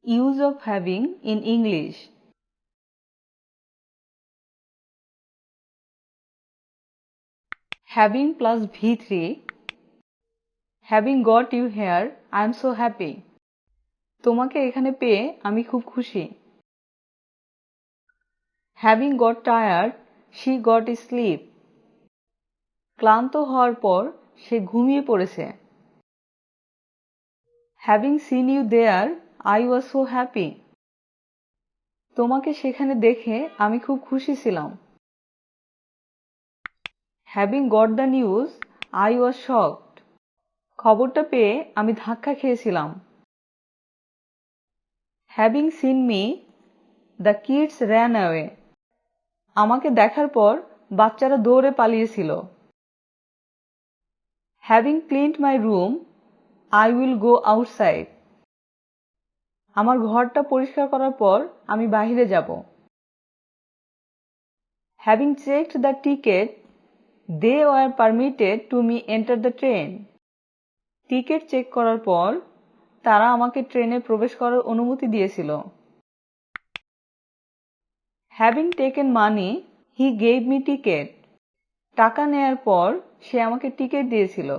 Use of having in English. Having plus V3. Having got you here, I am so happy. তোমাকে এখানে পেয়ে আমি খুব খুশি। Having got tired, she got sleep. ক্লান্ত হওয়ার পর সে ঘুমিয়ে পড়েছে। Having seen you there, I was so happy. তোমাকে সেখানে দেখে আমি খুব খুশি ছিলাম। Having got the news, I was shocked. খবরটা পেয়ে আমি ধাক্কা খেয়েছিলাম। Having seen me, the kids ran away. আমাকে দেখার পর বাচ্চারা দৌড়ে পালিয়েছিল। Having cleaned my room, I will go outside. আমার ঘরটা পরিষ্কার করার পর আমি বাইরে যাব। Having checked the ticket, they were permitted to me enter the train. Ticket check করার পর তারা আমাকে ট্রেনে প্রবেশ করার অনুমতি দিয়েছিল। Having taken money, he gave me ticket. টাকা নেয়ার পর সে আমাকে টিকিট দিয়েছিল।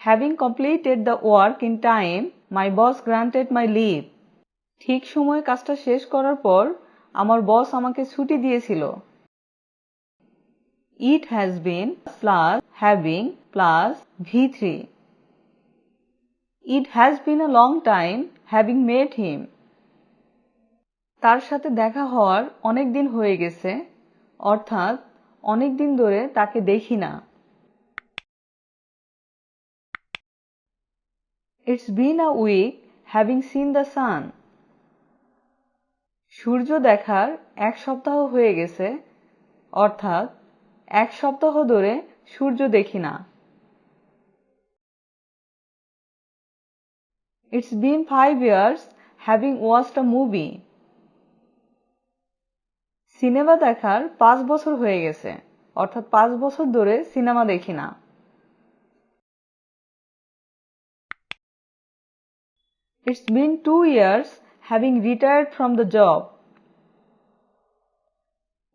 Having completed the work in time, my boss granted my leave. ঠিক সময়ে কাজটা শেষ করার পর আমার বস আমাকে ছুটি দিয়েছিল। It has been plus having plus V3. It has been a long time having met him. তার সাথে দেখা হওয়ার অনেক দিন হয়ে গেছে, অর্থাৎ অনেক দিন ধরে তাকে দেখি না। It's been a week having seen the sun. সূর্য দেখার এক সপ্তাহ হয়ে গেছে, অর্থাৎ এক সপ্তাহ ধরে সূর্য দেখি না। It's been 5 years having watched a movie. Cinema দেখার 5 বছর হয়ে গেছে, অর্থাৎ 5 বছর ধরে সিনেমা দেখি না। It's been 2 years having retired from the job.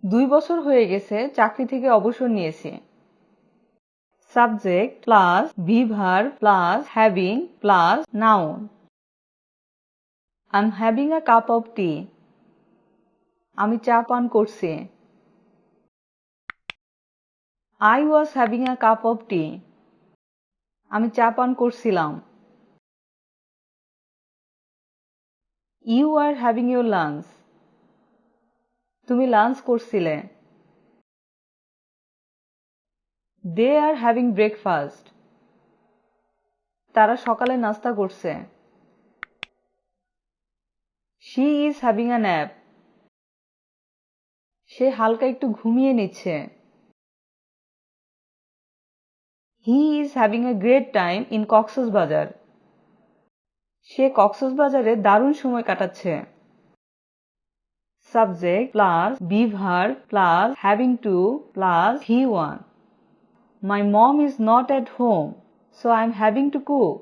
2 বছর হয়ে গেছে চাকরি থেকে অবসর নিয়েছি। Subject plus be verb plus having plus noun. I'm having a cup of tea. আমি চা পান করছি। I was having a cup of tea. আমি চা পান করছিলাম। You are having your lunch. তুমি লাঞ্চ করছিলে। They are having breakfast. তারা সকালে নাস্তা করছে। She is having a nap. সে হালকা একটু ঘুমিয়ে নিচ্ছে। He is having a great time in Cox's Bazar. সে কক্সবাজারে দারুণ সময় কাটাচ্ছে। Subject plus be verb plus having to plus V1. My mom is not at home, so I'm having to cook.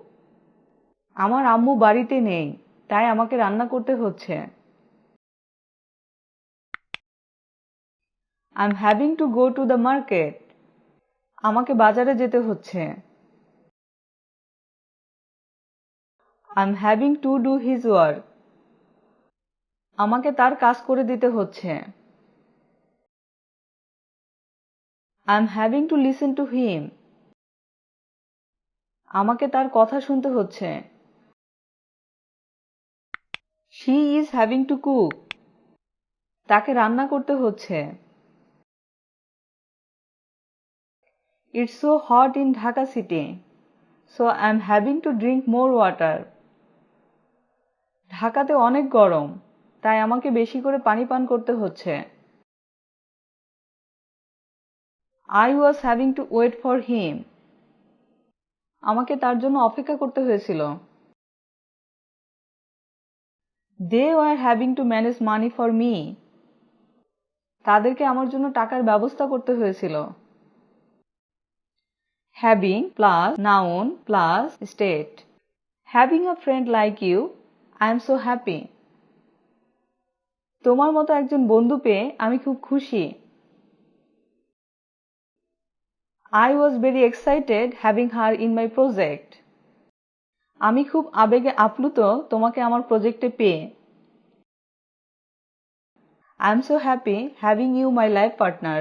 আমার আম্মু বাড়িতে নেই, তাই আমাকে রান্না করতে হচ্ছে। I'm having to go to the market. আমাকে বাজারে যেতে হচ্ছে। I'm having to do his work. আমাকে তার কাজ করে দিতে হচ্ছে। I'm having to listen to him. আমাকে তার কথা শুনতে হচ্ছে। She is having to cook. তাকে রান্না করতে হচ্ছে। It's so hot in Dhaka city, so I'm having to drink more water. ঢাকাতে অনেক গরম, তাই আমাকে বেশি করে পানি পান করতে হচ্ছে। I was having to wait for him. আমাকে তার জন্য অপেক্ষা করতে হয়েছিল। They were having to manage money for me. তাদেরকে আমার জন্য টাকার ব্যবস্থা করতে হয়েছিল। Having plus noun plus state. Having a friend like you I am so happy. তোমার মতো একজন বন্ধু পেয়ে আমি খুব খুশি। I was very excited having her in my project. আমি খুব আবেগে আপ্লুত তোমাকে আমার প্রজেক্টে পেয়ে। I am so happy having you my life partner.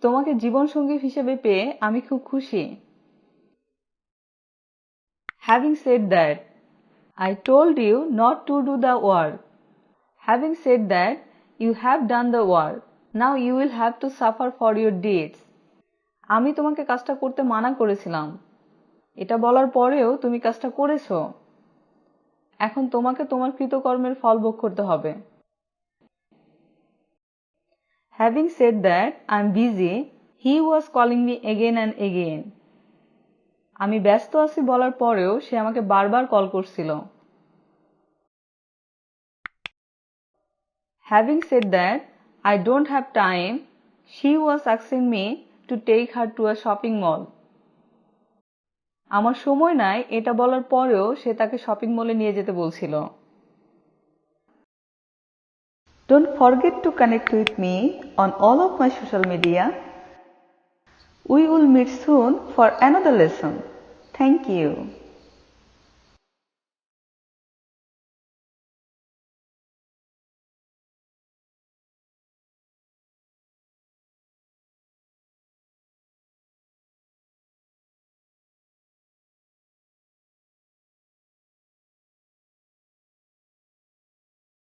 তোমাকে জীবনসঙ্গী হিসেবে পেয়ে আমি খুব খুশি। Having said that, I told you not to do the work. Having said that, you have done the work. Now you will have to suffer for your deeds. আমি তোমাকে কাজটা করতে মানা করেছিলাম। এটা বলার পরেও তুমি কাজটা করেছো। এখন তোমাকে তোমার কৃতকর্মের ফল ভোগ করতে হবে। Having said that, I'm busy. He was calling me again and again. আমি ব্যস্ত আছি বলার পরেও সে আমাকে বারবার কল করছিল। Having said that, I don't have time. She was asking me to take her to a shopping mall. আমার সময় নাই এটা বলার পরেও সে তাকে শপিং মলে নিয়ে যেতে বলছিল। Don't forget to connect with me on all of my social media. We will meet soon for another lesson. Thank you.